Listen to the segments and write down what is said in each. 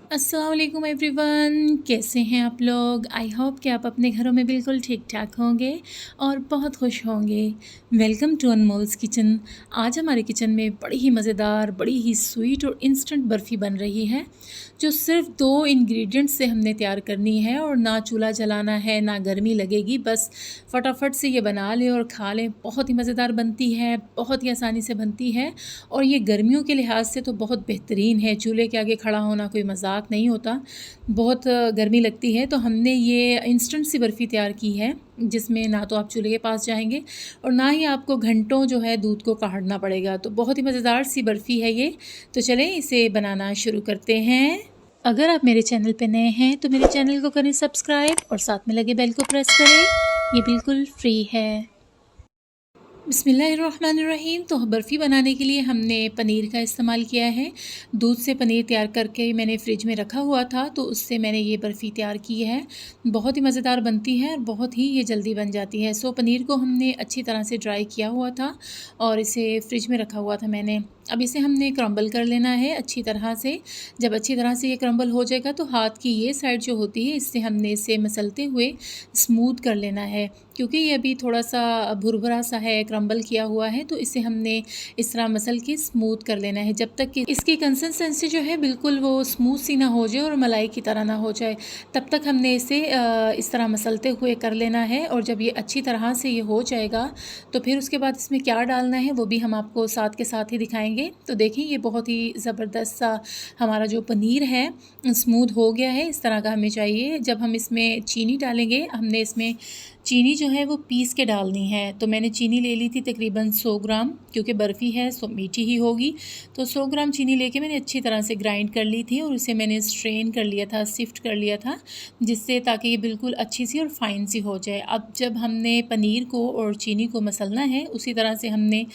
अस्सलाम वालेकुम एवरीवन, कैसे हैं आप लोग। आई होप कि आप अपने घरों में बिल्कुल ठीक ठाक होंगे और बहुत खुश होंगे। Welcome to Anmol's kitchen. आज हमारे किचन में बड़ी ही मज़ेदार, बड़ी ही स्वीट और इंस्टेंट बर्फ़ी बन रही है, जो सिर्फ 2 इंग्रेडिएंट्स से हमने तैयार करनी है और ना चूल्हा जलाना है, ना गर्मी लगेगी। बस फटाफट से ये बना लें और खा लें। बहुत ही मज़ेदार बनती है, बहुत ही आसानी से बनती है और ये गर्मियों के लिहाज से तो बहुत बेहतरीन है। चूल्हे के आगे खड़ा होना कोई मजाक नहीं होता, बहुत गर्मी लगती है। तो हमने ये इंस्टेंट सी बर्फ़ी तैयार की है, जिसमें ना तो आप चूल्हे के पास जाएंगे और ना ही आपको घंटों जो है दूध को काढ़ना पड़ेगा। तो बहुत ही मज़ेदार सी बर्फ़ी है ये। तो चलें इसे बनाना शुरू करते हैं। अगर आप मेरे चैनल पे नए हैं तो मेरे चैनल को करें सब्सक्राइब और साथ में लगे बेल को प्रेस करें। ये बिल्कुल फ्री है। बिस्मिल्लाहिर्रहमानिर्रहीम। तो बर्फ़ी बनाने के लिए हमने पनीर का इस्तेमाल किया है। दूध से पनीर तैयार करके मैंने फ़्रिज में रखा हुआ था, तो उससे मैंने ये बर्फ़ी तैयार की है। बहुत ही मज़ेदार बनती है और बहुत ही ये जल्दी बन जाती है। सो पनीर को हमने अच्छी तरह से ड्राई किया हुआ था और इसे फ़्रिज में रखा हुआ था मैंने। अब इसे हमने क्रम्बल कर लेना है अच्छी तरह से। जब अच्छी तरह से ये क्रम्बल हो जाएगा तो हाथ की ये साइड जो होती है, इससे हमने इसे मसलते हुए स्मूथ कर लेना है। क्योंकि ये अभी थोड़ा सा भुरभुरा सा है, क्रम्बल किया हुआ है, तो इसे हमने इस तरह मसल के स्मूथ कर लेना है जब तक कि इसकी कंसिस्टेंसी जो है बिल्कुल वो स्मूथ सी ना हो जाए और मलाई की तरह ना हो जाए। तब तक हमने इसे इस तरह मसलते हुए कर लेना है। और जब ये अच्छी तरह से ये हो जाएगा तो फिर उसके बाद इसमें क्या डालना है वो भी हम आपको साथ के साथ ही दिखाएंगे। तो देखिए ये बहुत ही ज़बरदस्त सा हमारा जो पनीर है स्मूथ हो गया है, इस तरह का हमें चाहिए। जब हम इसमें चीनी डालेंगे, हमने इसमें चीनी जो है वो पीस के डालनी है। तो मैंने चीनी ले ली थी तकरीबन 100 ग्राम, क्योंकि बर्फ़ी है सो मीठी ही होगी। तो 100 ग्राम चीनी लेके मैंने अच्छी तरह से ग्राइंड कर ली थी और उसे मैंने स्ट्रेन कर लिया था, सिफ्ट कर लिया था, जिससे ताकि ये बिल्कुल अच्छी सी और फाइन सी हो जाए। अब जब हमने पनीर को और चीनी को मसलना है, उसी तरह से हमने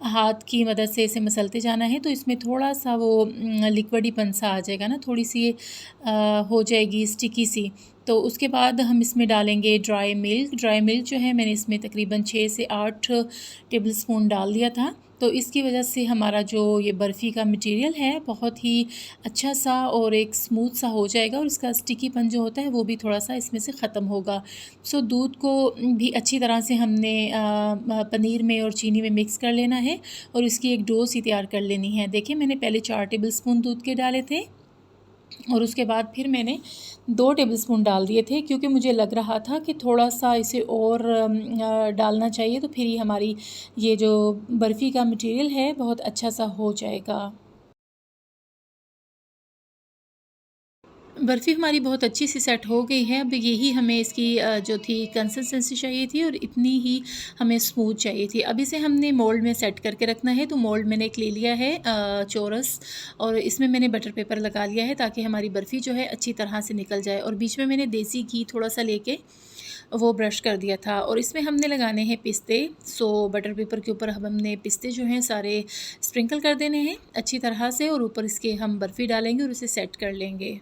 हाथ की मदद से इसे मसलते जाना है। तो इसमें थोड़ा सा वो लिक्विडीपन सा आ जाएगा ना, थोड़ी सी हो जाएगी स्टिकी सी। तो उसके बाद हम इसमें डालेंगे ड्राई मिल्क। ड्राई मिल्क जो है मैंने इसमें तकरीबन 6 से 8 टेबलस्पून डाल दिया था। तो इसकी वजह से हमारा जो ये बर्फ़ी का मटेरियल है बहुत ही अच्छा सा और एक स्मूथ सा हो जाएगा और इसका स्टिकीपन जो होता है वो भी थोड़ा सा इसमें से ख़त्म होगा। सो दूध को भी अच्छी तरह से हमने पनीर में और चीनी में मिक्स कर लेना है और इसकी एक डो सी तैयार कर लेनी है। देखिए मैंने पहले 4 टेबलस्पून दूध के डाले थे और उसके बाद फिर मैंने 2 टेबलस्पून डाल दिए थे, क्योंकि मुझे लग रहा था कि थोड़ा सा इसे और डालना चाहिए, तो फिर ये हमारी ये जो बर्फ़ी का मटेरियल है बहुत अच्छा सा हो जाएगा। बर्फ़ी हमारी बहुत अच्छी सी सेट हो गई है। अब यही हमें इसकी जो थी कंसिस्टेंसी चाहिए थी और इतनी ही हमें स्मूथ चाहिए थी। अब इसे हमने मोल्ड में सेट करके रखना है। तो मोल्ड मैंने एक ले लिया है चौरस, और इसमें मैंने बटर पेपर लगा लिया है ताकि हमारी बर्फ़ी जो है अच्छी तरह से निकल जाए। और बीच में मैंने देसी घी थोड़ा सा लेके वो ब्रश कर दिया था और इसमें हमने लगाने हैं पिस्ते। सो बटर पेपर के ऊपर हमने पिस्ते जो हैं सारे स्प्रिंकल कर देने हैं अच्छी तरह से और ऊपर इसके हम बर्फ़ी डालेंगे और उसे सेट कर लेंगे।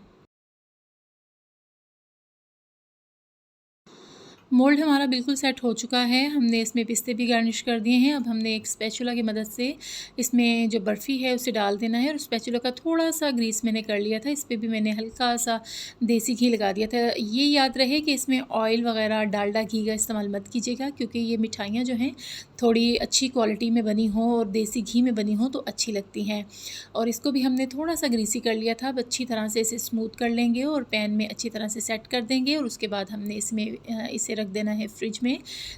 मोल्ड हमारा बिल्कुल सेट हो चुका है। हमने इसमें पिस्ते भी गार्निश कर दिए हैं। अब हमने एक स्पैचुला की मदद से इसमें जो बर्फ़ी है उसे डाल देना है और स्पैचुला का थोड़ा सा ग्रीस मैंने कर लिया था। इस पे भी मैंने हल्का सा देसी घी लगा दिया था। ये याद रहे कि इसमें ऑयल वगैरह डालडा घी का इस्तेमाल मत कीजिएगा, क्योंकि ये मिठाइयाँ जो हैं थोड़ी अच्छी क्वालिटी में बनी हों और देसी घी में बनी हों तो अच्छी लगती हैं। और इसको भी हमने थोड़ा सा ग्रीसी कर लिया था। अब अच्छी तरह से इसे स्मूथ कर लेंगे और पैन में अच्छी तरह से सेट कर देंगे और उसके बाद हमने इसमें इसे रख देना है फ्रिज में।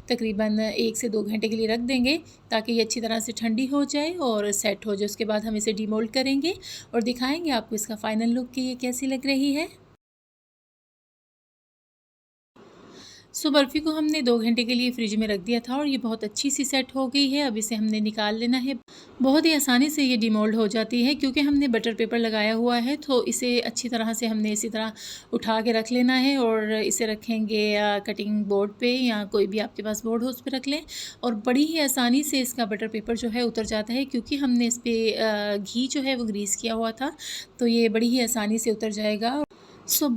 तकरीबन 1 से 2 घंटे के लिए रख देंगे ताकि ये अच्छी तरह से ठंडी हो जाए और सेट हो जाए। उसके बाद हम इसे डीमोल्ड करेंगे और दिखाएंगे आपको इसका फ़ाइनल लुक कि ये कैसी लग रही है। सो बर्फ़ी को हमने 2 घंटे के लिए फ्रिज में रख दिया था और ये बहुत अच्छी सी सेट हो गई है। अब इसे हमने निकाल लेना है। बहुत ही आसानी से ये डिमोल्ड हो जाती है, क्योंकि हमने बटर पेपर लगाया हुआ है। तो इसे अच्छी तरह से हमने इसी तरह उठा के रख लेना है और इसे रखेंगे कटिंग बोर्ड पे या कोई भी आपके पास बोर्ड हो उस पर रख लें। और बड़ी ही आसानी से इसका बटर पेपर जो है उतर जाता है, क्योंकि हमने इस पर घी जो है वो ग्रीस किया हुआ था, तो ये बड़ी ही आसानी से उतर जाएगा।